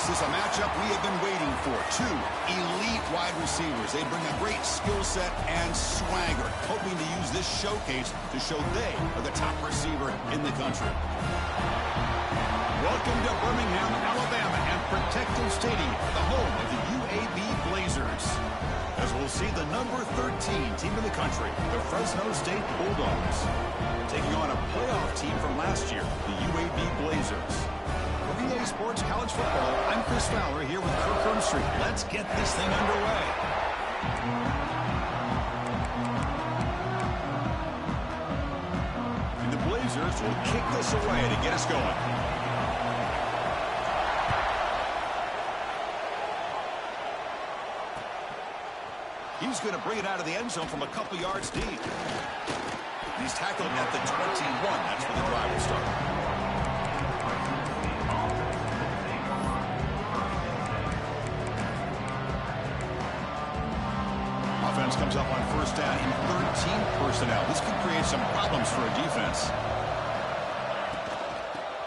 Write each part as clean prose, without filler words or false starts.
This is a matchup we have been waiting for. Two elite wide receivers. They bring a great skill set and swagger, hoping to use this showcase to show they are the top receiver in the country. Welcome to Birmingham, Alabama, and Protective Stadium, the home of the UAB Blazers. As we'll see the number 13 team in the country, the Fresno State Bulldogs, taking on a playoff team from last year, the UAB Blazers. For VA Sports College Football, I'm Chris Fowler here with Kirk Street. Let's get this thing underway. And the Blazers will kick this away to get us going. He's going to bring it out of the end zone from a couple yards deep. He's tackled at the 21. That's where the drive will start. Offense comes up on first down in 13 personnel. This could create some problems for a defense.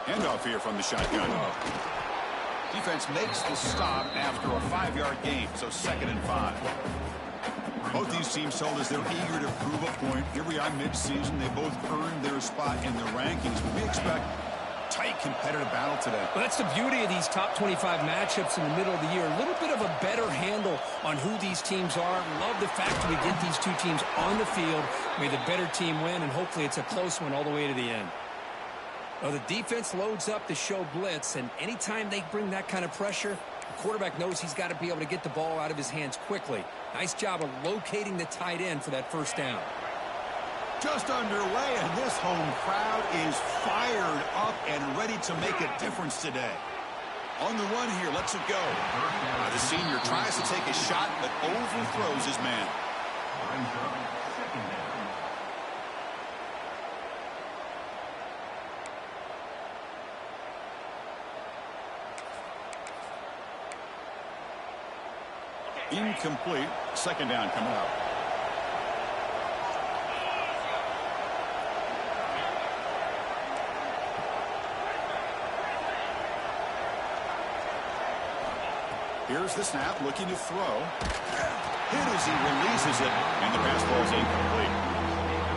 Handoff here from the shotgun. Defense makes the stop after a 5-yard gain, so 2nd and 5. Both these teams told us they're eager to prove a point. Here we are mid-season. They both earned their spot in the rankings. But we expect tight competitive battle today. Well, that's the beauty of these top 25 matchups in the middle of the year. A little bit of a better handle on who these teams are. Love the fact that we get these two teams on the field. May the better team win, and hopefully it's a close one all the way to the end. Well, the defense loads up to show blitz, and anytime they bring that kind of pressure, the quarterback knows he's got to be able to get the ball out of his hands quickly. Nice job of locating the tight end for that first down. Just underway, and this home crowd is fired up and ready to make a difference today. On the run here, lets it go. The senior tries to take a shot, but overthrows his man. Incomplete. 2nd down coming up. Here's the snap, looking to throw. Hit as he releases it, and the pass ball is incomplete.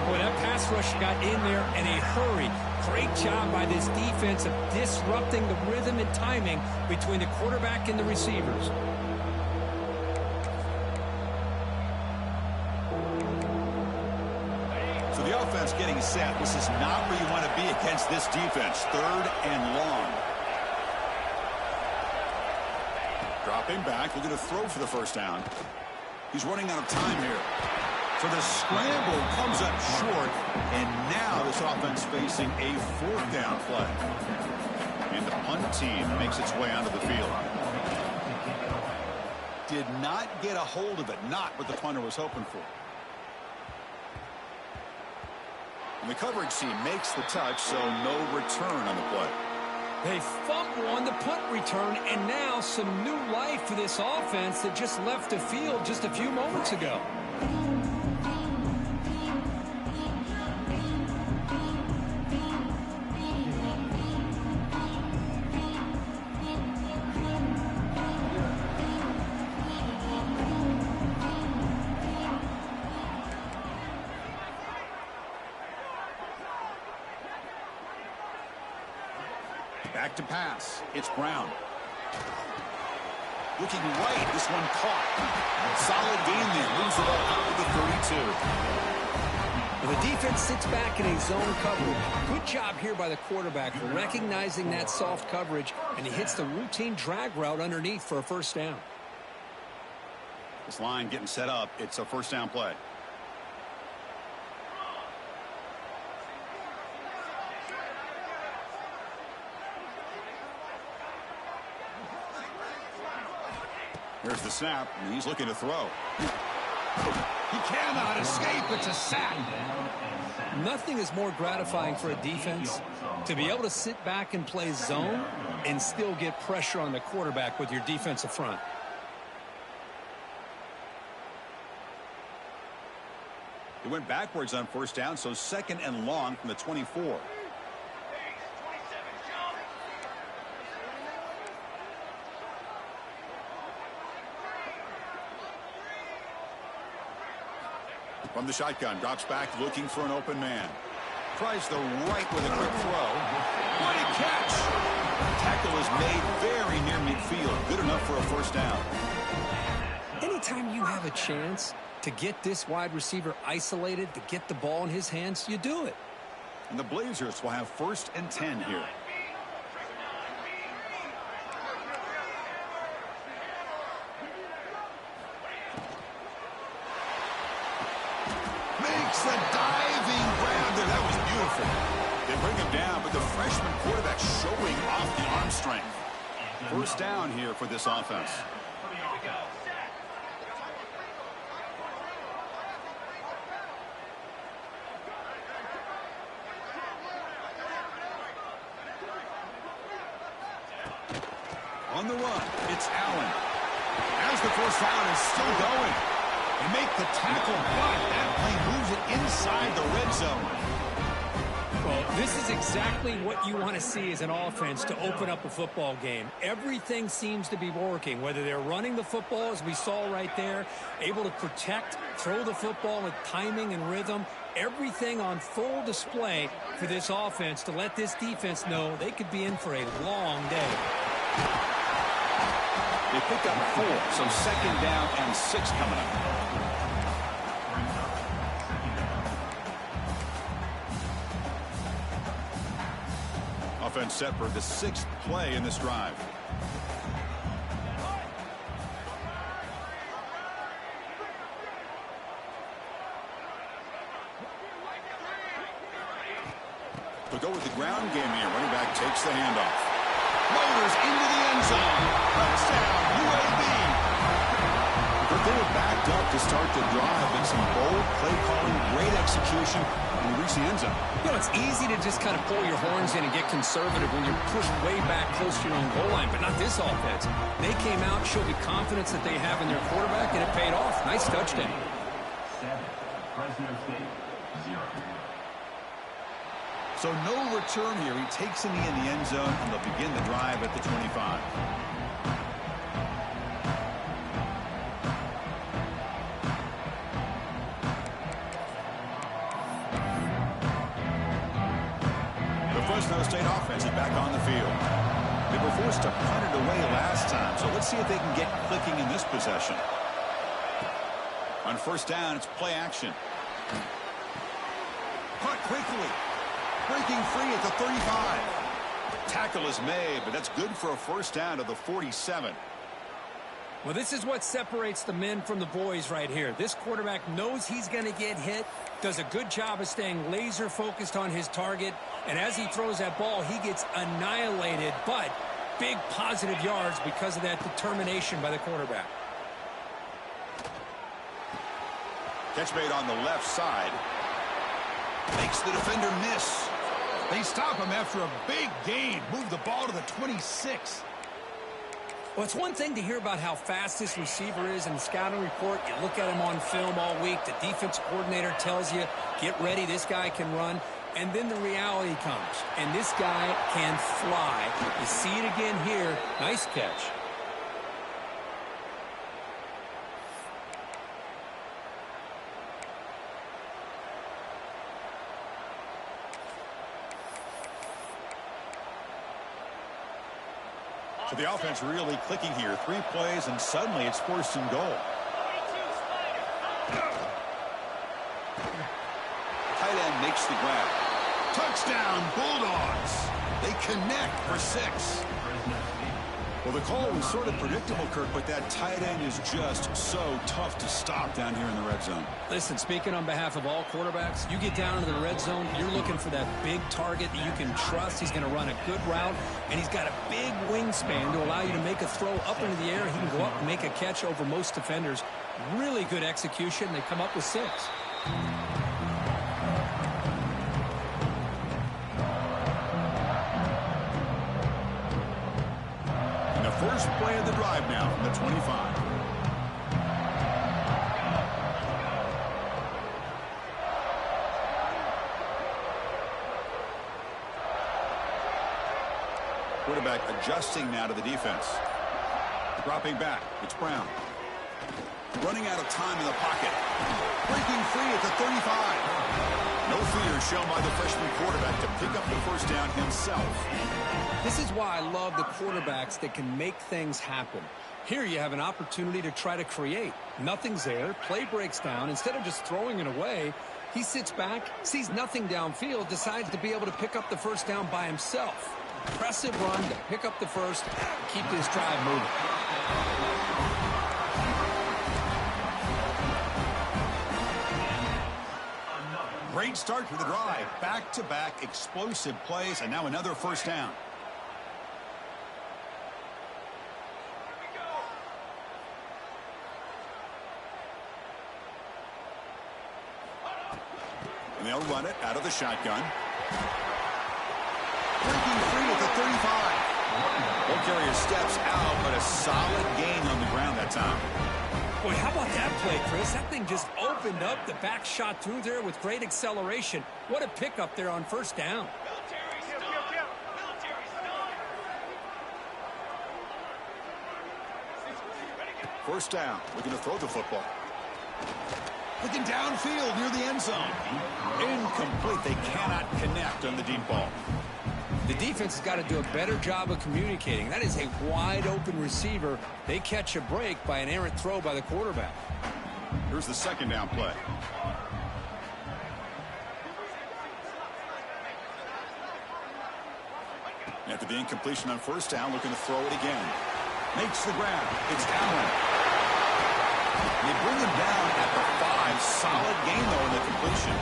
Boy, that pass rush got in there in a hurry. Great job by this defense of disrupting the rhythm and timing between the quarterback and the receivers. So the offense getting set. This is not where you want to be against this defense. 3rd and long. Dropping back, looking to throw for the first down. He's running out of time here. So the scramble comes up short, and now this offense facing a 4th down play. And the punt team makes its way onto the field. Did not get a hold of it, not what the punter was hoping for. And the coverage team makes the touch, so no return on the play. They fumble on the punt return, and now some new life for this offense that just left the field just a few moments ago. Back to pass. It's Brown. Looking right. This one caught. Solid gain there. Moves the ball out of the 32. Well, the defense sits back in a zone coverage. Good job here by the quarterback recognizing that soft coverage, and he hits the routine drag route underneath for a first down. This line getting set up. It's a first down play. Here's the snap, and he's looking to throw. He cannot escape. It's a sack. Nothing is more gratifying for a defense to be able to sit back and play zone and still get pressure on the quarterback with your defensive front. He went backwards on first down, so 2nd and long from the 24. From the shotgun, drops back looking for an open man. Tries the right with a quick throw. What a catch! Tackle is made very near midfield. Good enough for a first down. Anytime you have a chance to get this wide receiver isolated, to get the ball in his hands, you do it. And the Blazers will have 1st and 10 here. Makes a diving grab there. That was beautiful. They bring him down, but the freshman quarterback showing off the arm strength. First down here for this offense. On the run, it's Allen. As the first down is still going. They make the tackle, but that play moves it inside the red zone. Well, this is exactly what you want to see as an offense to open up a football game. Everything seems to be working, whether they're running the football, as we saw right there, able to protect, throw the football with timing and rhythm. Everything on full display for this offense to let this defense know they could be in for a long day. They pick up 4, so 2nd down and 6 coming up. Offense set for the 6th play in this drive. We'll go with the ground game here. Running back takes the handoff. Motors into the end zone. Touchdown, UAB. But they were backed up to start the drive, and some bold play calling, great execution, and they reach the end zone. You know, it's easy to just kind of pull your horns in and get conservative when you're pushed way back close to your own goal line, but not this offense. They came out, showed the confidence that they have in their quarterback, and it paid off. Nice touchdown. 7, Fresno State, 0. So no return here. He takes in the end zone, and they'll begin the drive at the 25. The Fresno State offense is back on the field. They were forced to punt it away last time, so let's see if they can get clicking in this possession. On first down, it's play action. Caught quickly. Breaking free at the 35. Tackle is made, but that's good for a first down to the 47. Well, this is what separates the men from the boys right here. This quarterback knows he's going to get hit, does a good job of staying laser focused on his target, and as he throws that ball, he gets annihilated, but big positive yards because of that determination by the quarterback. Catch made on the left side. Makes the defender miss. They stop him after a big gain. Move the ball to the 26. Well, it's one thing to hear about how fast this receiver is in the scouting report. You look at him on film all week. The defense coordinator tells you, get ready, this guy can run. And then the reality comes, and this guy can fly. You see it again here. Nice catch. So the offense really clicking here. 3 plays, and suddenly it's 1st and goal. Tight end makes the grab. Touchdown, Bulldogs. They connect for 6. Well, the call was sort of predictable, Kirk, but that tight end is just so tough to stop down here in the red zone. Listen, speaking on behalf of all quarterbacks, you get down into the red zone, you're looking for that big target that you can trust. He's going to run a good route, and he's got a big wingspan to allow you to make a throw up into the air. He can go up and make a catch over most defenders. Really good execution. They come up with 6. First play of the drive now from the 25. Quarterback adjusting now to the defense. Dropping back, it's Brown. Running out of time in the pocket. Breaking free at the 35. No fear shown by the freshman quarterback to pick up the first down himself. This is why I love the quarterbacks that can make things happen. Here you have an opportunity to try to create. Nothing's there. Play breaks down. Instead of just throwing it away, he sits back, sees nothing downfield, decides to be able to pick up the first down by himself. Impressive run to pick up the first, keep this drive moving. Great start to the drive. Back-to-back explosive plays, and now another first down. And they'll run it out of the shotgun. Breaking free at the 35. Ball carrier steps out, but a solid gain on the ground that time. Boy, how about that play, Chris? That thing just opened up. The back shot through there with great acceleration. What a pickup there on first down. First down. Looking to throw the football. Looking downfield near the end zone. Incomplete. They cannot connect on the deep ball. The defense has got to do a better job of communicating. That is a wide-open receiver. They catch a break by an errant throw by the quarterback. Here's the second down play. After the incompletion on first down, looking to throw it again. Makes the grab. It's Allen. They bring him down at the 5. Solid gain, though, in the completion.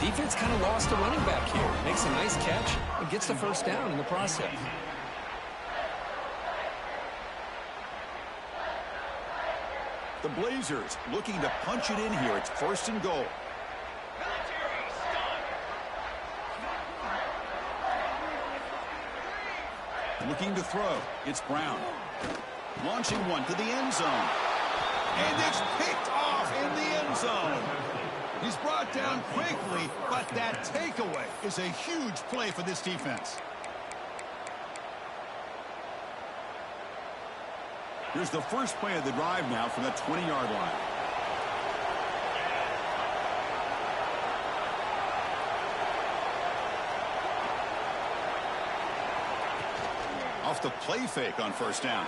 Defense kind of lost a running back here. Makes a nice catch and gets the first down in the process. The Blazers looking to punch it in here. It's first and goal. Looking to throw. It's Brown. Launching one to the end zone. And it's picked off in the end zone. He's brought down quickly, but that takeaway is a huge play for this defense. Here's the first play of the drive now from the 20-yard line. Off the play fake on first down.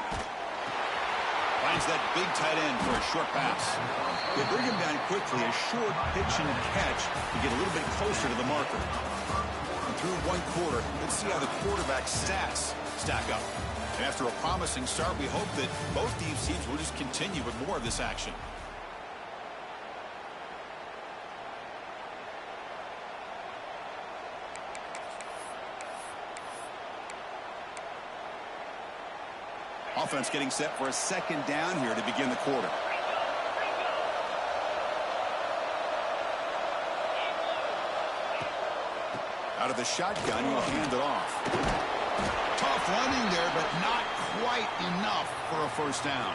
Finds that big tight end for a short pass. They bring him down quickly, a short pitch and catch to get a little bit closer to the marker. And through one quarter, let's see how the quarterback stats stack up. And after a promising start, we hope that both these teams will just continue with more of this action. Offense getting set for a second down here to begin the quarter. Out of the shotgun, he'll hand it off. Tough running there, but not quite enough for a first down.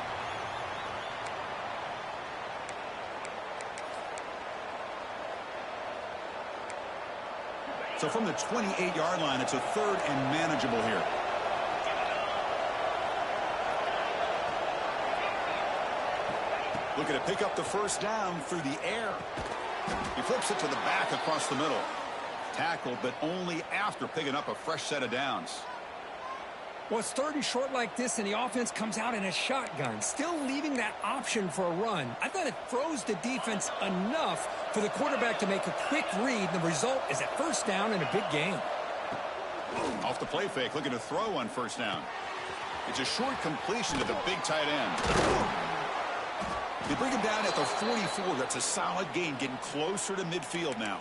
So from the 28-yard line, it's a third and manageable here. Looking to pick up the first down through the air. He flips it to the back across the middle. Tackled, but only after picking up a fresh set of downs. Well, it's third and short like this, and the offense comes out in a shotgun, still leaving that option for a run. I thought it throws the defense enough for the quarterback to make a quick read. The result is a first down and a big gain. Off the play fake, looking to throw on first down. It's a short completion to the big tight end. They bring him down at the 44. That's a solid gain, getting closer to midfield now.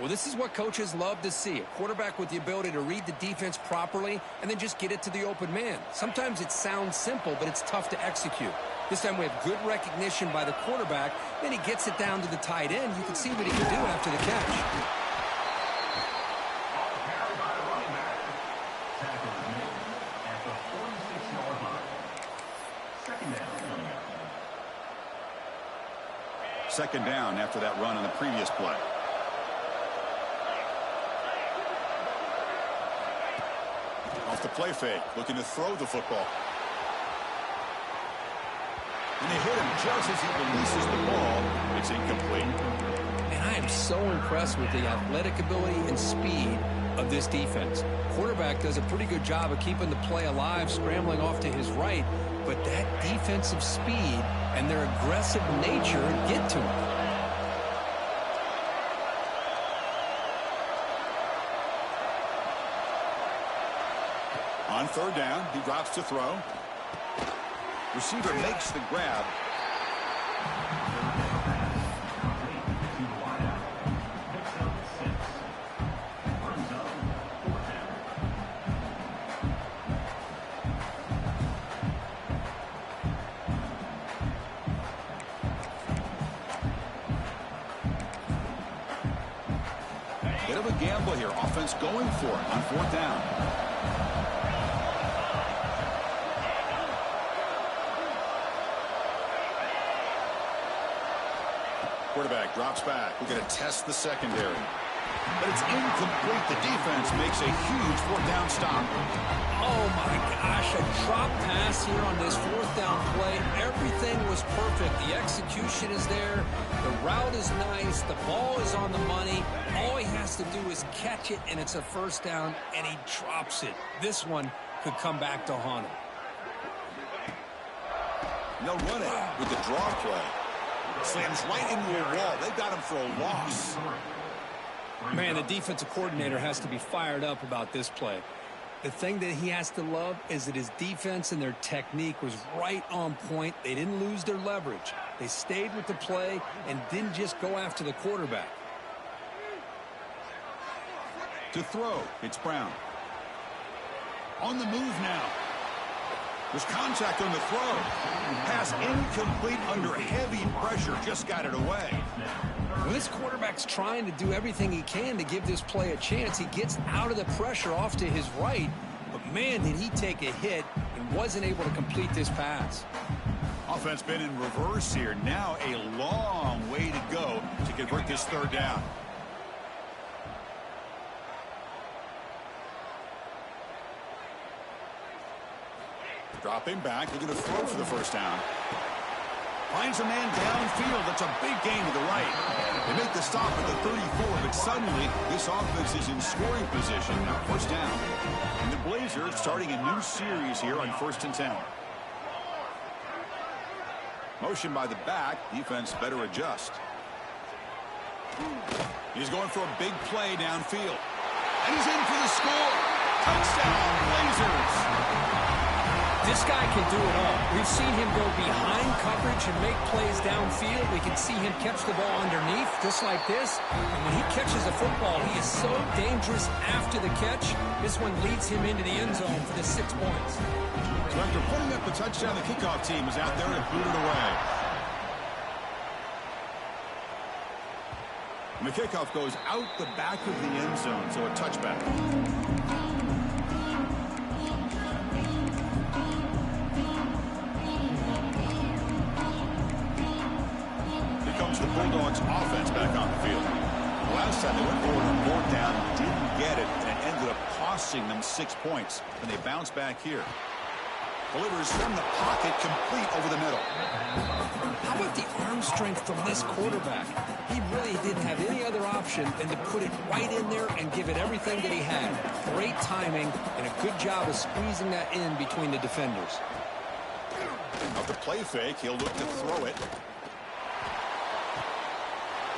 Well, this is what coaches love to see. A quarterback with the ability to read the defense properly and then just get it to the open man. Sometimes it sounds simple, but it's tough to execute. This time we have good recognition by the quarterback. Then he gets it down to the tight end. You can see what he can do after the catch. Second down after that run on the previous play. Off the play fake, looking to throw the football. And they hit him just as he releases the ball. It's incomplete. And I am so impressed with the athletic ability and speed of this defense. Quarterback does a pretty good job of keeping the play alive, scrambling off to his right, but that defensive speed and their aggressive nature get to him. On third down, he drops to throw. Receiver makes the grab. Bit of a gamble here. Offense going for it on fourth down. Quarterback drops back. We're going to test the secondary. But it's incomplete. The defense makes a huge fourth down stop. Oh, my gosh. A drop pass here on this fourth down play. Everything was perfect. The execution is there. The route is nice. The ball is on the money. All he has to do is catch it, and it's a first down, and he drops it. This one could come back to haunt him. No running with the draw play. Slams right into a wall. They've got him for a loss. Man, the defensive coordinator has to be fired up about this play. The thing that he has to love is that his defense and their technique was right on point. They didn't lose their leverage. They stayed with the play and didn't just go after the quarterback. To throw, it's Brown. On the move now. There's contact on the throw. Pass incomplete under heavy pressure. Just got it away. Well, this quarterback's trying to do everything he can to give this play a chance. He gets out of the pressure off to his right. But, man, did he take a hit and wasn't able to complete this pass. Offense been in reverse here. Now a long way to go to convert this third down. Dropping back, looking to throw for the first down. Finds a man downfield. That's a big gain to the right. They make the stop at the 34, but suddenly this offense is in scoring position. Now first down. And the Blazers starting a new series here on 1st and 10. Motion by the back. Defense better adjust. He's going for a big play downfield. And he's in for the score. Touchdown, Blazers. This guy can do it all. We've seen him go behind coverage and make plays downfield. We can see him catch the ball underneath, just like this. And when he catches the football, he is so dangerous after the catch. This one leads him into the end zone for the 6 points. So after putting up the touchdown, the kickoff team is out there to boot it away. And the kickoff goes out the back of the end zone, so a touchback. The Bulldogs offense back on the field. The last time they went forward on fourth down, didn't get it, and it ended up costing them 6 points. And they bounce back here. Delivers from the pocket, complete over the middle. How about the arm strength from this quarterback? He really didn't have any other option than to put it right in there and give it everything that he had. Great timing and a good job of squeezing that in between the defenders. Off the play fake, he'll look to throw it.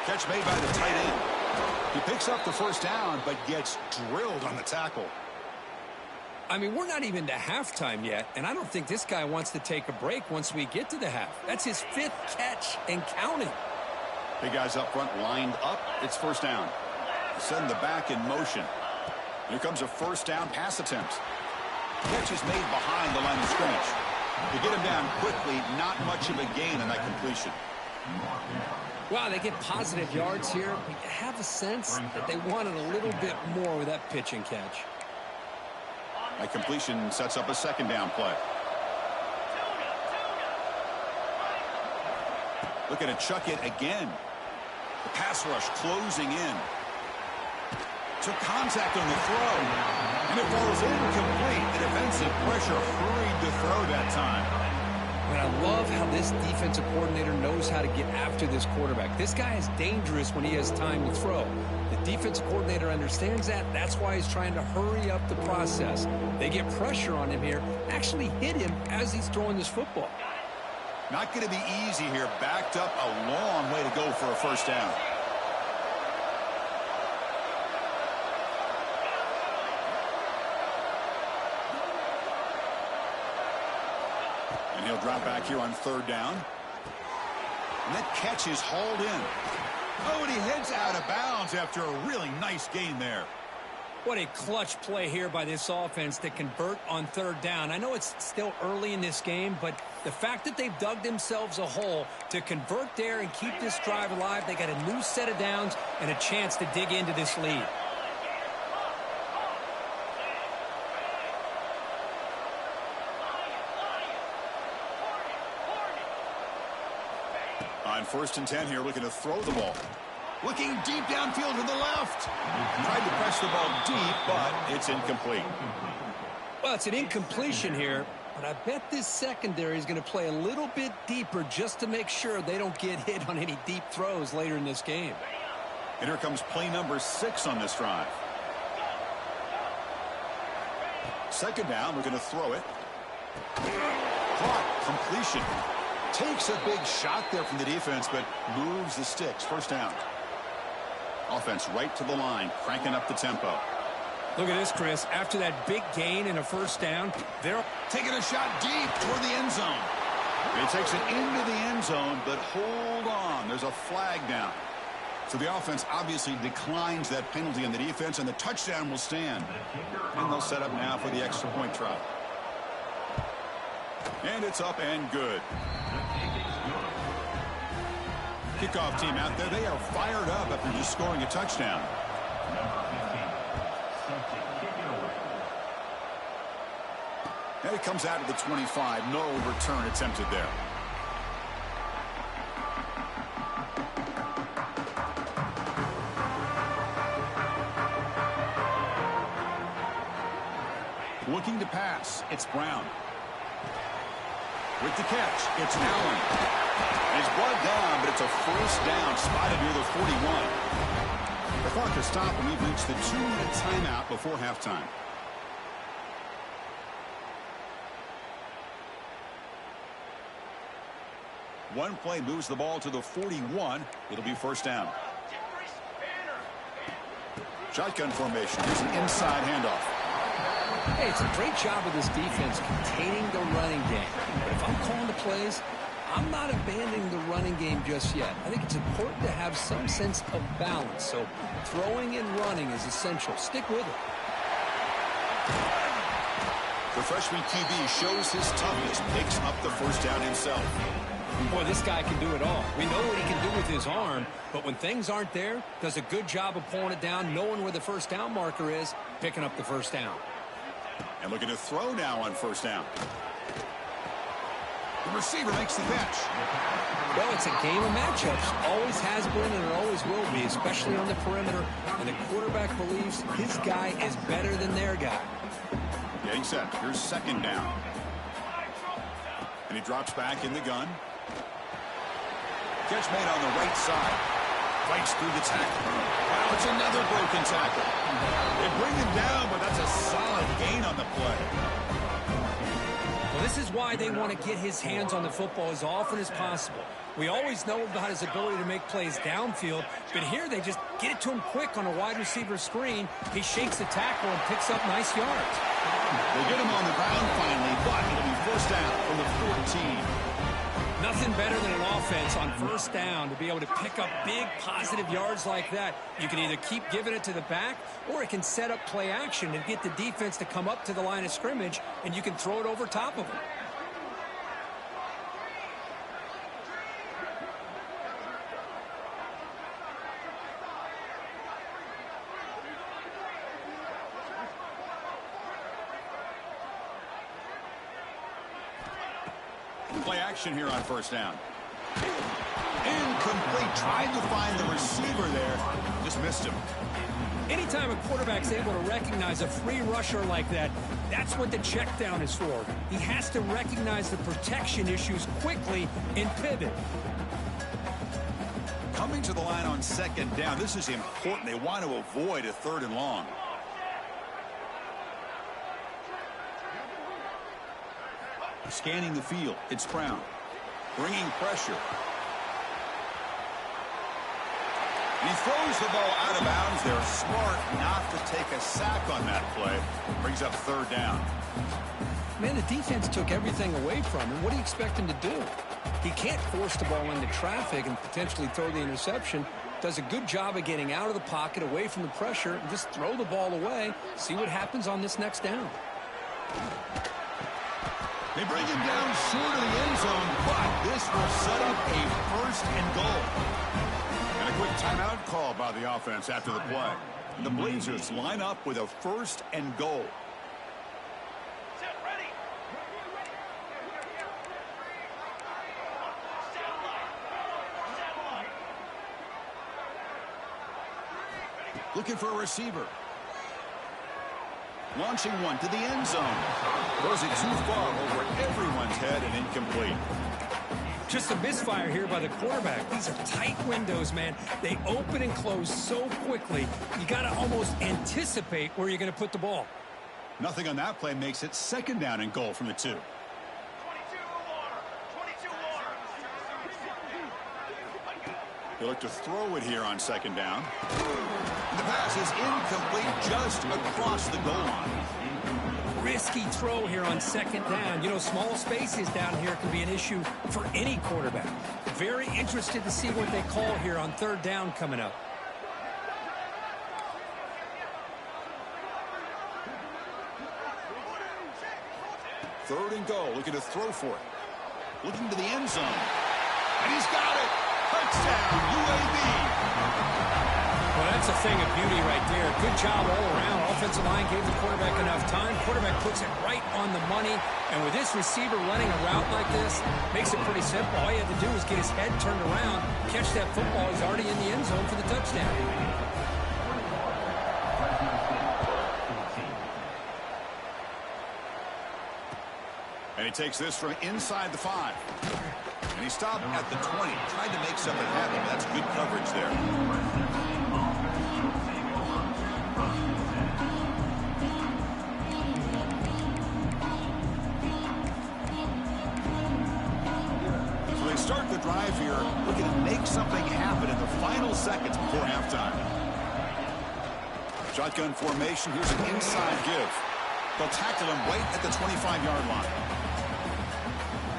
Catch made by the tight end. He picks up the first down, but gets drilled on the tackle. I mean, we're not even to halftime yet, and I don't think this guy wants to take a break once we get to the half. That's his 5th catch and counting. Big guys up front lined up. It's first down. Send the back in motion. Here comes a first down pass attempt. Catch is made behind the line of scrimmage. To get him down quickly, not much of a gain on that completion. Wow, they get positive yards here, but you have a sense that they wanted a little bit more with that pitch and catch. That completion sets up a second down play. Looking to chuck it again. The pass rush closing in. Took contact on the throw. And it falls incomplete. The defensive pressure hurried to throw that time. And I love how this defensive coordinator knows how to get after this quarterback. This guy is dangerous when he has time to throw. The defensive coordinator understands that. That's why he's trying to hurry up the process. They get pressure on him here, actually hit him as he's throwing this football. Not going to be easy here. Backed up a long way to go for a first down. And he'll drop back here on third down. And that catch is hauled in. Oh, and he heads out of bounds after a really nice gain there. What a clutch play here by this offense to convert on third down. I know it's still early in this game, but the fact that they've dug themselves a hole to convert there and keep this drive alive, they got a new set of downs and a chance to dig into this lead. On 1st and 10 here, looking to throw the ball. Looking deep downfield to the left. Tried to press the ball deep, but it's incomplete. Well, it's an incompletion here, but I bet this secondary is going to play a little bit deeper just to make sure they don't get hit on any deep throws later in this game. And here comes play number 6 on this drive. 2nd down, we're going to throw it. Caught, completion. Takes a big shot there from the defense, but moves the sticks. 1st down. Offense right to the line, cranking up the tempo. Look at this, Chris. After that big gain and a 1st down, they're taking a shot deep toward the end zone. He takes it into the end zone, but hold on. There's a flag down. So the offense obviously declines that penalty on the defense, and the touchdown will stand. And they'll set up now for the extra point try. And it's up and good. Kickoff team out there, they are fired up after just scoring a touchdown. And it comes out of the 25. No return attempted there. Looking to pass, it's Brown. With the catch, it's Allen. He's brought down, but it's a 1st down, spotted near the 41. The clock has stopped, and we've reached the 2-minute timeout before halftime. One play moves the ball to the 41. It'll be 1st down. Shotgun formation. Here's an inside handoff. Hey, it's a great job of this defense containing the running game. But if I'm calling the plays, I'm not abandoning the running game just yet. I think it's important to have some sense of balance. So throwing and running is essential. Stick with it. The freshman QB shows his toughness, picks up the 1st down himself. Boy, this guy can do it all. We know what he can do with his arm, but when things aren't there, does a good job of pulling it down, knowing where the 1st down marker is, picking up the 1st down. And looking to throw now on 1st down. The receiver makes the catch. Well, it's a game of matchups. Always has been and it always will be, especially on the perimeter. And the quarterback believes his guy is better than their guy. Getting set. Here's 2nd down. And he drops back in the gun. Catch made on the right side. Fights through the tackle. Wow, it's another broken tackle. They bring him down, but that's a solid gain on the play. Well, this is why they want to get his hands on the football as often as possible. We always know about his ability to make plays downfield, but here they just get it to him quick on a wide receiver screen. He shakes the tackle and picks up nice yards. They get him on the ground finally, but it'll be 1st down from the 14. Nothing better than an offense on 1st down to be able to pick up big positive yards like that. You can either keep giving it to the back, or it can set up play action and get the defense to come up to the line of scrimmage, and you can throw it over top of them. Play action here on 1st down. Incomplete. Tried to find the receiver there. Just missed him. Anytime a quarterback's able to recognize a free rusher like that, That's what the check down is for. He has to recognize the protection issues quickly and pivot. Coming to the line on second down, this is important. They want to avoid a 3rd and long. Scanning the field, it's Brown. Bringing pressure. And he throws the ball out of bounds. They're smart not to take a sack on that play. Brings up 3rd down. Man, the defense took everything away from him. What do you expect him to do? He can't force the ball into traffic and potentially throw the interception. Does a good job of getting out of the pocket, away from the pressure, and just throw the ball away. See what happens on this next down. They bring him down short of the end zone, but this will set up a 1st and goal. And a quick timeout call by the offense after the play. And the Blazers line up with a 1st and goal. Looking for a receiver. Launching one to the end zone. Throws it too far over everyone's head and incomplete. Just a misfire here by the quarterback. These are tight windows, man. They open and close so quickly. You got to almost anticipate where you're going to put the ball. Nothing on that play makes it 2nd down and goal from the 2. They look to throw it here on 2nd down. The pass is incomplete just across the goal line. Risky throw here on 2nd down. You know, small spaces down here can be an issue for any quarterback. Very interested to see what they call here on 3rd down coming up. Third and goal, looking to throw for it. Looking to the end zone. And he's got it. Touchdown, UAB. Well, that's a thing of beauty right there. Good job all around. Offensive line gave the quarterback enough time. Quarterback puts it right on the money. And with this receiver running a route like this, makes it pretty simple. All you have to do is get his head turned around, catch that football. He's already in the end zone for the touchdown. And he takes this from inside the 5. And he stopped at the 20. Tried to make something happen. That's good coverage there. So they start the drive here, looking to make something happen in the final seconds before halftime. Shotgun formation. Here's an inside give. They'll tackle him right at the 25-yard line.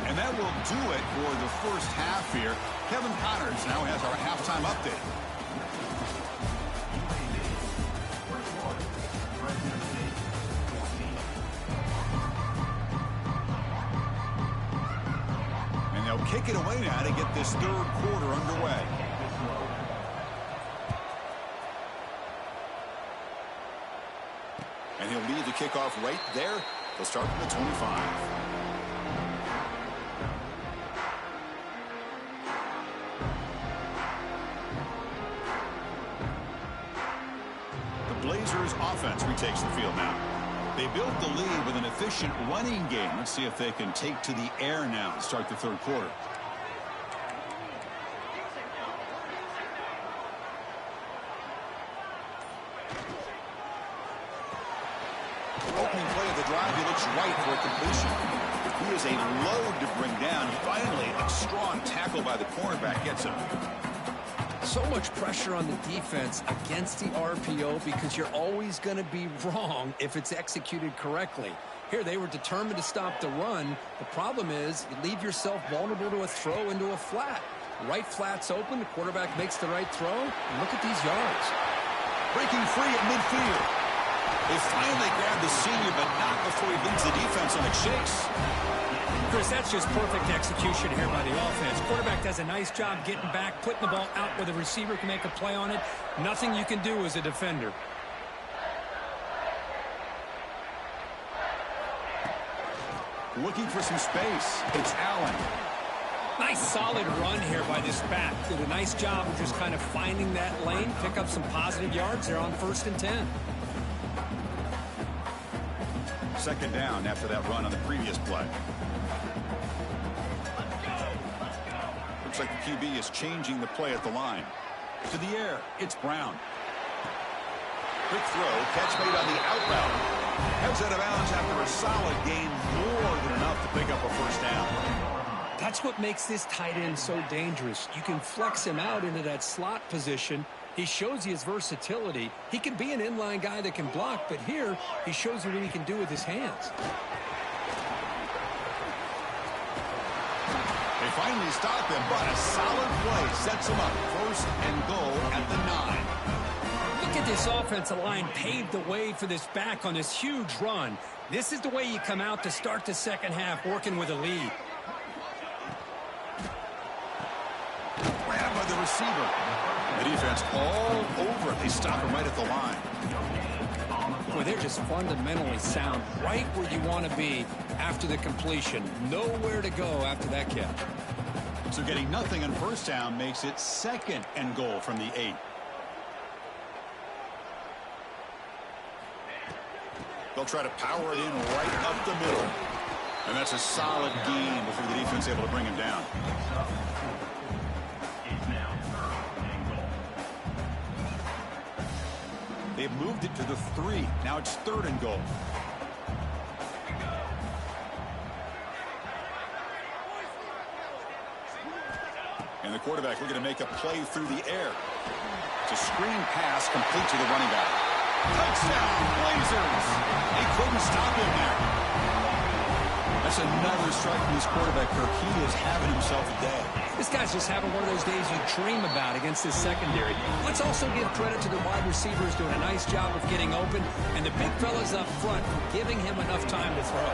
And that will do it for the first half here. Kevin Connors now has our halftime update. And they'll kick it away now to get this 3rd quarter underway. And he'll lead the kickoff right there. They'll start from the 25. Blazers offense retakes the field now. They built the lead with an efficient running game. Let's see if they can take to the air now and start the 3rd quarter. Opening play of the drive, he looks right for a completion. He is a load to bring down. Finally, a strong tackle by the cornerback gets him. So much pressure on the defense against the RPO because you're always going to be wrong if it's executed correctly. Here, they were determined to stop the run. The problem is you leave yourself vulnerable to a throw into a flat. Right flat's open. The quarterback makes the right throw. And look at these yards. Breaking free at midfield. They finally grab the senior, but not before he leads the defense on a chase. Chris, that's just perfect execution here by the offense. Quarterback does a nice job getting back, putting the ball out where the receiver can make a play on it. Nothing you can do as a defender. Looking for some space. It's Allen. Nice solid run here by this back. Did a nice job of just kind of finding that lane, pick up some positive yards there on 1st and 10. second down after that run on the previous play. Looks like the QB is changing the play at the line. To the air, it's Brown. Quick throw, catch made on the outbound. Heads out of bounds after a solid gain, more than enough to pick up a first down. That's what makes this tight end so dangerous. You can flex him out into that slot position. He shows you his versatility. He can be an inline guy that can block, but here he shows you what he can do with his hands. They finally stop him, but a solid play sets him up. First and goal at the 9. Look at this offensive line paved the way for this back on this huge run. This is the way you come out to start the second half, working with a lead. Grab by the receiver. The defense all over it. They stop him right at the line. Boy, they're just fundamentally sound, right where you want to be after the completion. Nowhere to go after that catch. So getting nothing on first down makes it second and goal from the 8. They'll try to power it in right up the middle. And that's a solid gain before the defense able to bring him down. They've moved it to the 3. Now it's third and goal. And the quarterback looking to make a play through the air. It's a screen pass complete to the running back. Touchdown, Blazers! They couldn't stop him there. That's another strike from this quarterback, Kirk. He is having himself a day. This guy's just having one of those days you dream about against this secondary. Let's also give credit to the wide receivers doing a nice job of getting open, and the big fellas up front for giving him enough time to throw.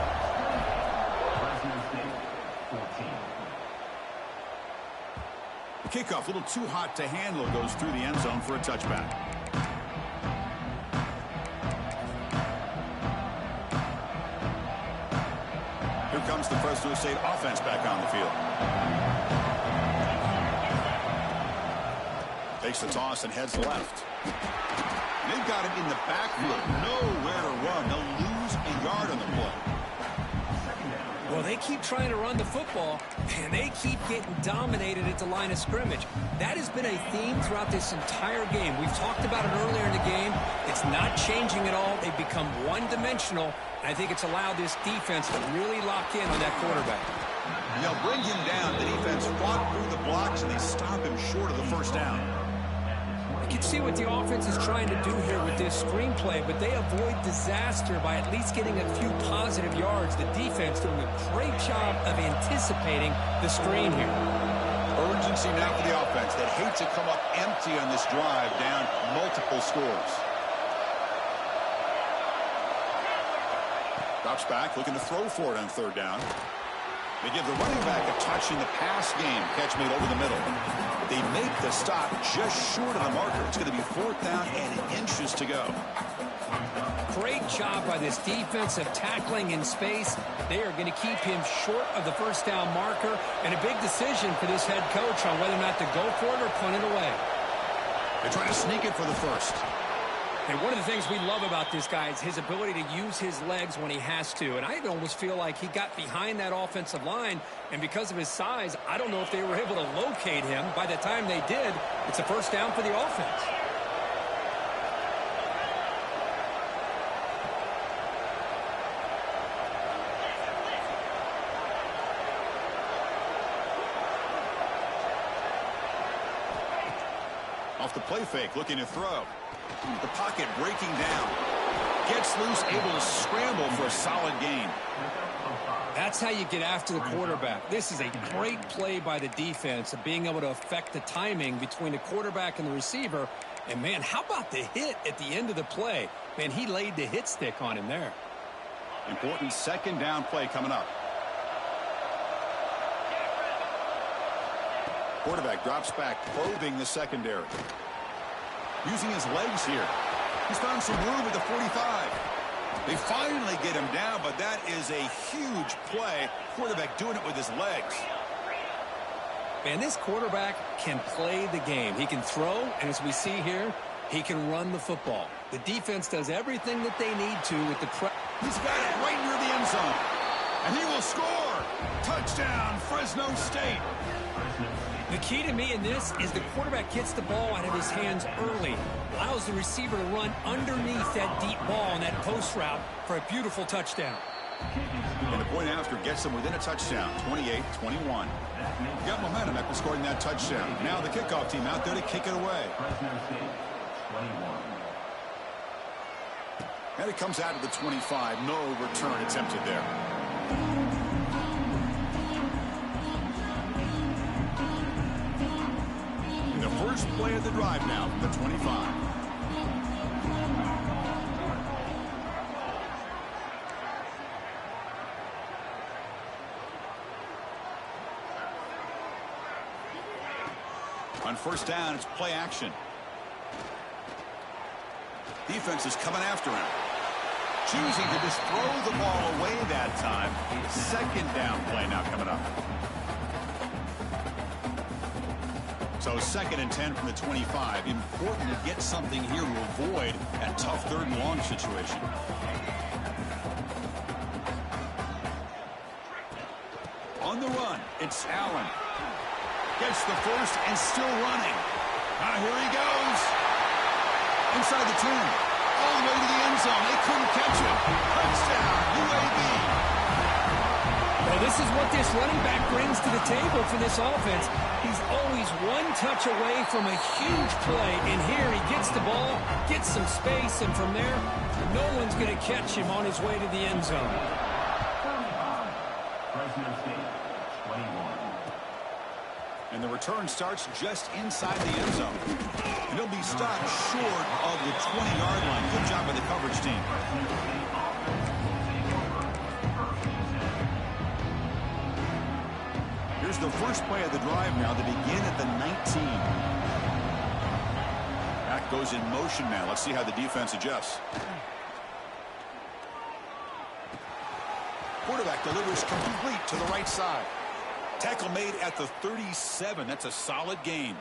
The kickoff, a little too hot to handle, goes through the end zone for a touchback. Here comes the Fresno State offense back on the field. Takes the toss and heads left. And they've got him in the backfield. Nowhere to run. They'll lose a yard on the play. Well, they keep trying to run the football, and they keep getting dominated at the line of scrimmage. That has been a theme throughout this entire game. We've talked about it earlier in the game. It's not changing at all. They've become one-dimensional. I think it's allowed this defense to really lock in on that quarterback. They'll bring him down. The defense fought through the blocks, and they stop him short of the first down. You can see what the offense is trying to do here with this screenplay, but they avoid disaster by at least getting a few positive yards. The defense doing a great job of anticipating the screen here. Urgency now for the offense that hates to come up empty on this drive, down multiple scores. Drops back, looking to throw for it on third down. They give the running back a touch in the pass game. Catch made over the middle. They make the stop just short of the marker. It's going to be fourth down and inches to go. Great job by this defensive tackling in space. They are going to keep him short of the first down marker, and a big decision for this head coach on whether or not to go for it or punt it away. They're trying to sneak it for the first. And one of the things we love about this guy is his ability to use his legs when he has to. And I almost feel like he got behind that offensive line, and because of his size, I don't know if they were able to locate him. By the time they did, it's a first down for the offense. Off the play fake, looking to throw. The pocket breaking down. Gets loose, able to scramble for a solid gain. That's how you get after the quarterback. This is a great play by the defense of being able to affect the timing between the quarterback and the receiver. And, man, how about the hit at the end of the play? Man, he laid the hit stick on him there. Important second down play coming up. Quarterback drops back, probing the secondary. Using his legs here. He's found some room at the 45. They finally get him down, but that is a huge play. Quarterback doing it with his legs. Man, this quarterback can play the game. He can throw, and as we see here, He can run the football. The defense does everything that they need to with the press. He's got it right near the end zone. And he will score. Touchdown, Fresno State. The key to me in this is the quarterback gets the ball out of his hands early, allows the receiver to run underneath that deep ball on that post route for a beautiful touchdown. And the point after gets them within a touchdown, 28-21. Got momentum after scoring that touchdown. Now the kickoff team out there to kick it away. And it comes out to the 25. No return attempted there. And the first play of the drive now from the 25. On first down, it's play action. Defense is coming after him. Choosing to just throw the ball away that time. Second down play now coming up. So 2nd and 10 from the 25. Important to get something here to avoid that tough 3rd and long situation. On the run, it's Allen. Gets the first and still running. Here he goes. Inside the 10. All the way to the end zone. They couldn't catch him. Touchdown, UAB. Well, this is what this running back brings to the table for this offense. He's always one touch away from a huge play. And here he gets the ball, gets some space, and from there, no one's going to catch him on his way to the end zone. Fresno State, 21. And the return starts just inside the end zone. And he'll be stopped short of the 20-yard line. Good job by the coverage team. Here's the first play of the drive now. They begin at the 19. That goes in motion now. Let's see how the defense adjusts. Quarterback delivers complete to the right side. Tackle made at the 37. That's a solid gain.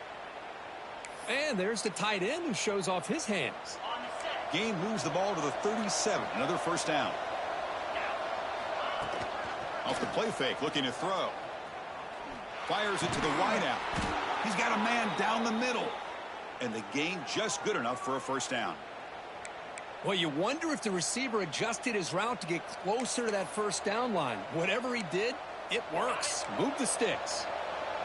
And there's the tight end who shows off his hands. Gain moves the ball to the 37. Another first down. Off the play fake, looking to throw. Fires it to the wideout. He's got a man down the middle. And the gain just good enough for a first down. Well, you wonder if the receiver adjusted his route to get closer to that first down line. Whatever he did, it works. Move the sticks.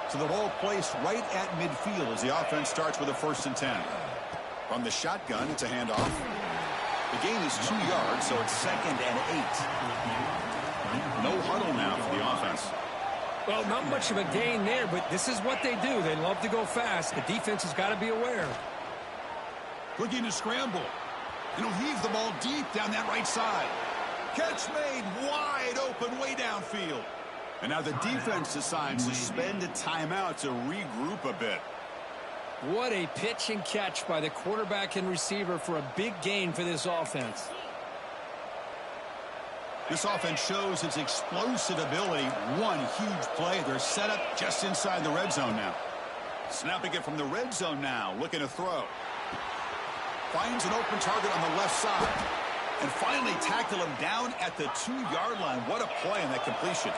So the ball placed right at midfield as the offense starts with a 1st and 10. From the shotgun, it's a handoff. The gain is 2 yards, so it's 2nd and 8. No huddle now for the offense. Well, not much of a gain there, but this is what they do. They love to go fast. The defense has got to be aware. Looking to scramble. And he'll heave the ball deep down that right side. Catch made wide open way downfield. And now the defense decides to spend a timeout to regroup a bit. What a pitch and catch by the quarterback and receiver for a big gain for this offense. This offense shows its explosive ability. One huge play. They're set up just inside the red zone now. Snapping it from the red zone now. Looking to throw. Finds an open target on the left side. And finally tackle him down at the 2-yard line. What a play on that completion.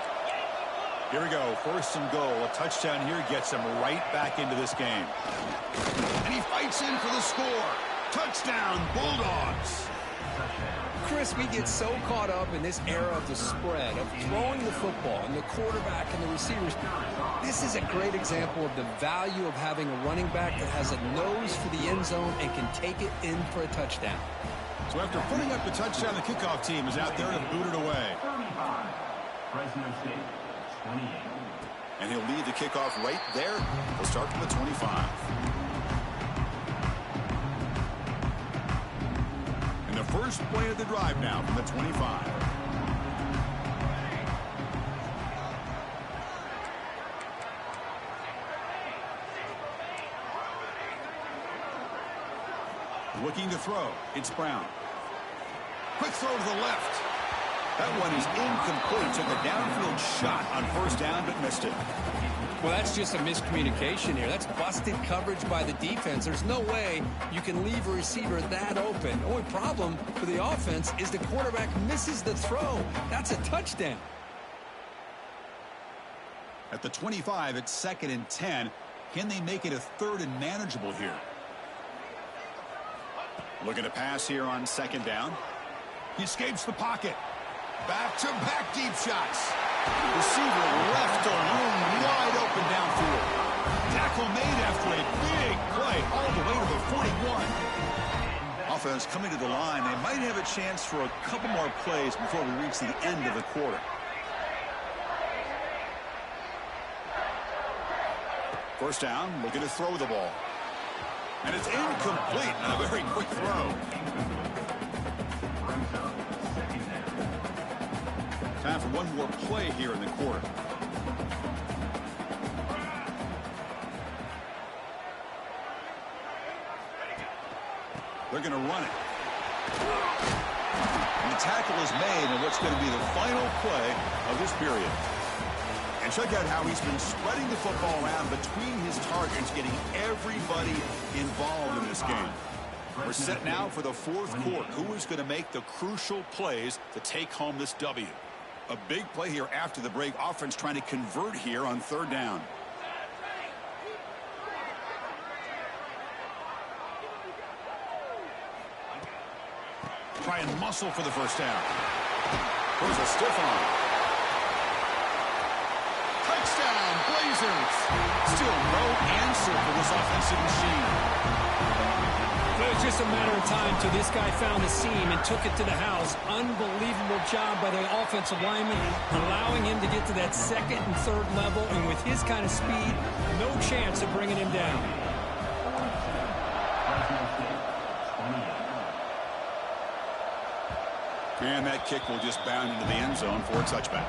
Here we go. 1st and goal. A touchdown here gets him right back into this game. And he fights in for the score. Touchdown, Bulldogs. Chris, we get so caught up in this era of the spread, of throwing the football, and the quarterback and the receivers. This is a great example of the value of having a running back that has a nose for the end zone and can take it in for a touchdown. So after putting up the touchdown, the kickoff team is out there to boot it away. 35. Fresno State, 28. And he'll lead the kickoff right there. He'll start from the 25. And the first play of the drive now from the 25. Looking to throw. It's Brown. Quick throw to the left. That one is incomplete. Took a downfield shot on first down, but missed it. Well, that's just a miscommunication here. That's busted coverage by the defense. There's no way you can leave a receiver that open. The only problem for the offense is the quarterback misses the throw. That's a touchdown. At the 25, it's 2nd and 10. Can they make it a 3rd and manageable here? Looking to pass here on 2nd down. He escapes the pocket. Back-to-back deep shots. Receiver left alone, wide open downfield. Tackle made after a big play all the way to the 41. Offense coming to the line. They might have a chance for a couple more plays before we reach the end of the quarter. First down, looking to throw the ball. And it's incomplete on a very quick throw. Time for one more play here in the quarter. They're going to run it. And the tackle is made in what's going to be the final play of this period. And check out how he's been spreading the football around between his targets, getting everybody involved in this game. We're set now for the 4th quarter. Who is going to make the crucial plays to take home this W? A big play here after the break. Offense trying to convert here on 3rd down. Try and muscle for the first down. There's a stiff arm. Touchdown, Blazers. Still no answer for this offensive machine. It was just a matter of time till this guy found the seam and took it to the house. Unbelievable job by the offensive lineman, allowing him to get to that 2nd and 3rd level. And with his kind of speed, no chance of bringing him down. And that kick will just bound into the end zone for a touchback.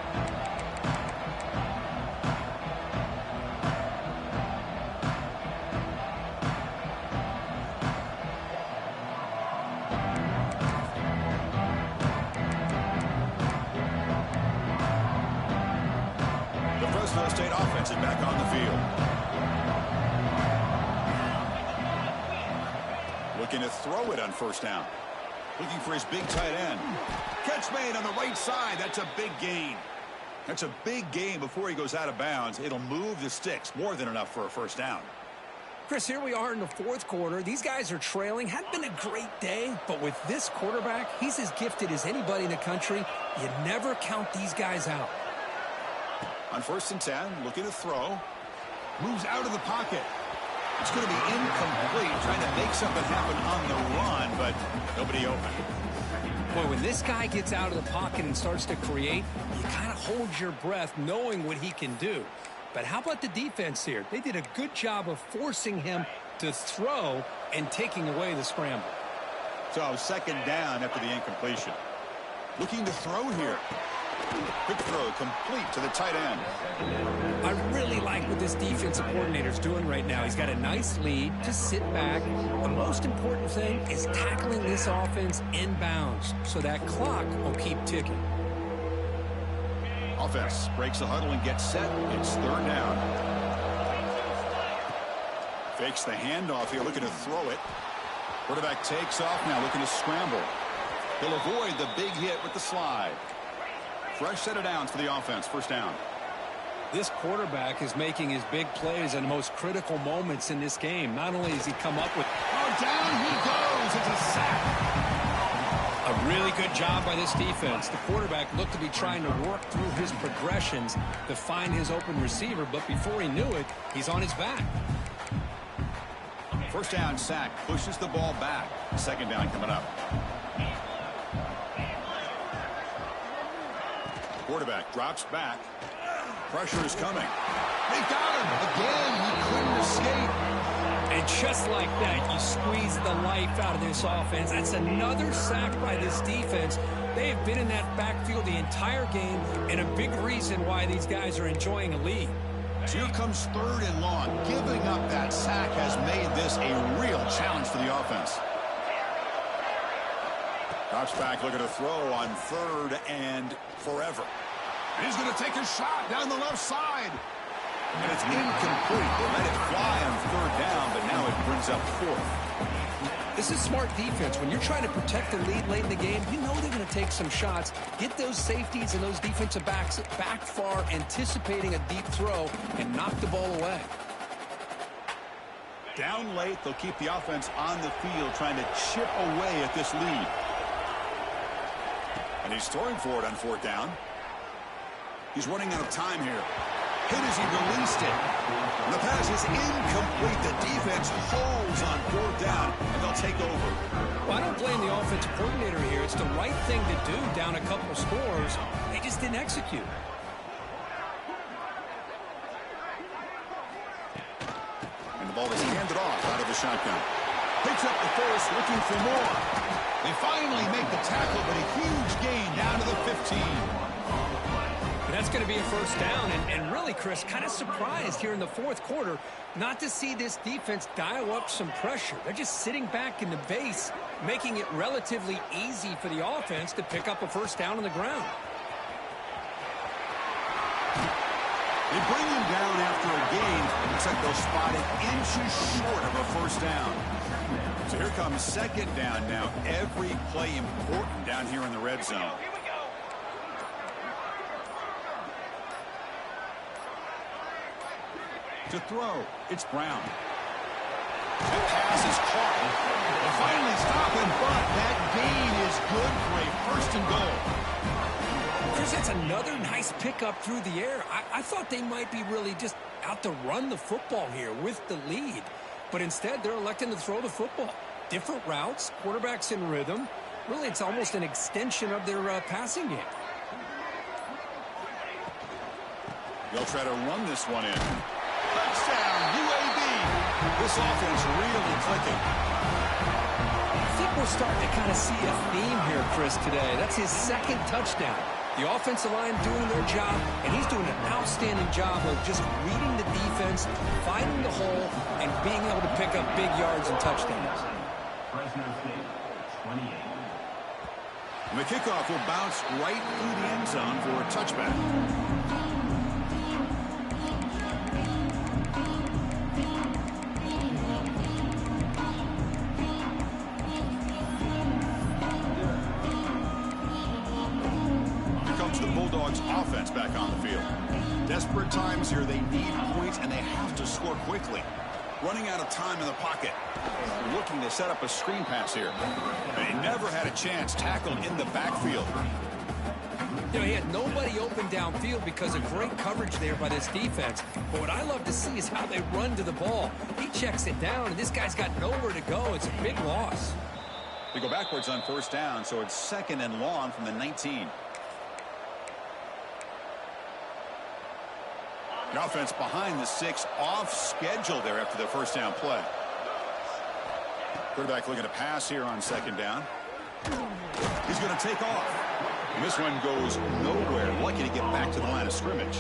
The Fresno State offense is back on the field. Looking to throw it on first down. Looking for his big tight end. Catch made on the right side. That's a big gain. That's a big gain before he goes out of bounds. It'll move the sticks. More than enough for a first down. Chris, here we are in the 4th quarter. These guys are trailing. Hadn't been a great day, but with this quarterback, he's as gifted as anybody in the country. You never count these guys out. On 1st and 10, looking to throw. Moves out of the pocket. It's going to be incomplete, trying to make something happen on the run, but nobody open. Boy, when this guy gets out of the pocket and starts to create, you kind of hold your breath knowing what he can do. But how about the defense here? They did a good job of forcing him to throw and taking away the scramble. So 2nd down after the incompletion. Looking to throw here. Quick throw complete to the tight end. I really like what this defensive coordinator's doing right now. He's got a nice lead. Just sit back. The most important thing is tackling this offense inbounds so that clock will keep ticking. Offense breaks the huddle and gets set. It's 3rd down. Fakes the handoff here, looking to throw it. Quarterback takes off now, looking to scramble. He'll avoid the big hit with the slide. Fresh set of downs for the offense. First down. This quarterback is making his big plays in the most critical moments in this game. Not only has he come up with... Oh, down he goes. It's a sack. A really good job by this defense. The quarterback looked to be trying to work through his progressions to find his open receiver, but before he knew it, he's on his back. First down sack. Pushes the ball back. 2nd down coming up. Quarterback drops back. Pressure is coming. They got him. Again, he couldn't escape. And just like that, you squeeze the life out of this offense. That's another sack by this defense. They have been in that backfield the entire game, and a big reason why these guys are enjoying a lead. So here comes 3rd and long. Giving up that sack has made this a real challenge for the offense. Drops back, looking to throw on 3rd and forever. And he's going to take a shot down the left side. And it's incomplete. They let it fly on 3rd down, but now it brings up 4th. This is smart defense. When you're trying to protect the lead late in the game, you know they're going to take some shots, get those safeties and those defensive backs back far, anticipating a deep throw, and knock the ball away. Down late, they'll keep the offense on the field, trying to chip away at this lead. And he's throwing for it on 4th down. He's running out of time here. Hit as he released it. And the pass is incomplete. The defense holds on 4th down, and they'll take over. Well, I don't blame the offensive coordinator here. It's the right thing to do down a couple of scores. They just didn't execute. And the ball is handed off out of the shotgun. Picks up the first, looking for more. They finally make the tackle, but a huge gain down to the 15. And that's going to be a first down. And really, Chris, kind of surprised here in the 4th quarter not to see this defense dial up some pressure. They're just sitting back in the base, making it relatively easy for the offense to pick up a first down on the ground. They bring him down after a gain. Looks like they'll spot it inches short of a first down. So here comes 2nd down now. Every play important down here in the red zone. To throw, it's Brown. The pass is caught. They'll finally stop him, but that gain is good for a 1st and goal. Chris, that's another nice pickup through the air. I thought they might be really just out to run the football here with the lead. But instead, they're electing to throw the football. Different routes, quarterbacks in rhythm. Really, it's almost an extension of their passing game. They'll try to run this one in. Touchdown, UAB. This offense really clicking. I think we're starting to kind of see a theme here, Chris, today. That's his 2nd touchdown. The offensive line doing their job, and he's doing an outstanding job of just reading the defense, finding the hole, and being able to pick up big yards and touchdowns. Fresno State, 28. And the kickoff will bounce right through the end zone for a touchback. Offense back on the field. Desperate times here. They need points, and they have to score quickly. Running out of time in the pocket. They're looking to set up a screen pass here. They never had a chance tackled in the backfield. You know, he had nobody open downfield because of great coverage there by this defense. But what I love to see is how they run to the ball. He checks it down, and this guy's got nowhere to go. It's a big loss. They go backwards on 1st down, so it's 2nd and long from the 19. The offense behind the 6, off schedule there after the first down play. Quarterback looking to pass here on 2nd down. He's going to take off. And this one goes nowhere. Lucky to get back to the line of scrimmage.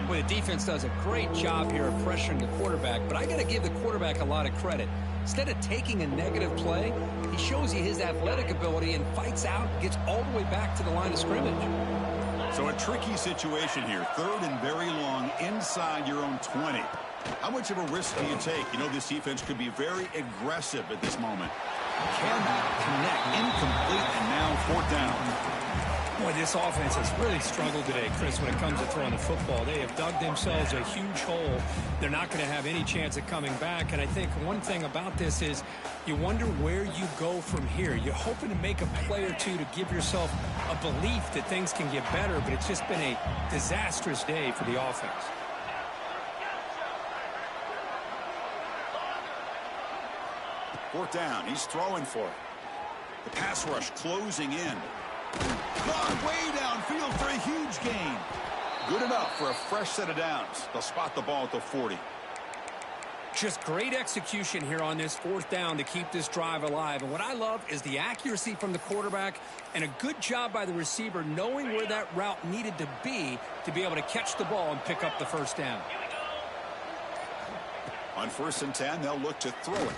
Well, the defense does a great job here of pressuring the quarterback, but I got to give the quarterback a lot of credit. Instead of taking a negative play, he shows you his athletic ability and fights out, gets all the way back to the line of scrimmage. So a tricky situation here. 3rd and very long inside your own 20. How much of a risk do you take? You know, this defense could be very aggressive at this moment. Cannot connect. Incomplete, and now 4th down. Boy, this offense has really struggled today, Chris, when it comes to throwing the football. They have dug themselves a huge hole. They're not going to have any chance of coming back. And I think one thing about this is you wonder where you go from here. You're hoping to make a play or two to give yourself a belief that things can get better, but it's just been a disastrous day for the offense. Fourth down. He's throwing for it. The pass rush closing in. Gone way downfield for a huge gain. Good enough for a fresh set of downs. They'll spot the ball at the 40. Just great execution here on this 4th down to keep this drive alive. And what I love is the accuracy from the quarterback and a good job by the receiver knowing where that route needed to be able to catch the ball and pick up the first down. On 1st and 10, they'll look to throw it.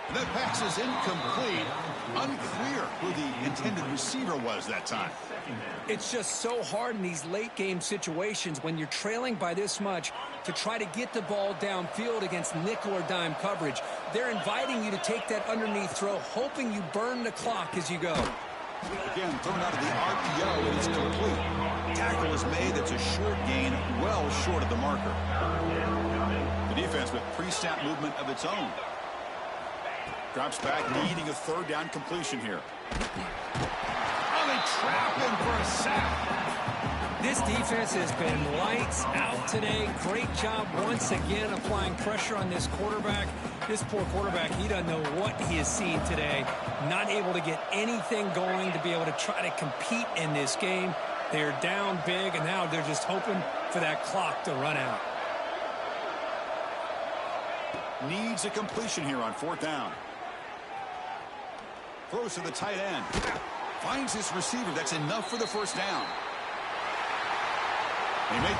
And that pass is incomplete. Unclear who the intended receiver was that time. It's just so hard in these late game situations when you're trailing by this much to try to get the ball downfield against nickel or dime coverage. They're inviting you to take that underneath throw, hoping you burn the clock as you go. Again, thrown out of the RPO, and it's complete. Tackle is made. That's a short gain, well short of the marker. The defense with pre-snap movement of its own. Drops back, needing a third down completion here. Oh, they trap him for a sack. This defense has been lights out today. Great job once again applying pressure on this quarterback. This poor quarterback, he doesn't know what he has seen today. Not able to get anything going to be able to try to compete in this game. They're down big, and now they're just hoping for that clock to run out. Needs a completion here on 4th down. Throws to the tight end. Finds his receiver. That's enough for the first down. They make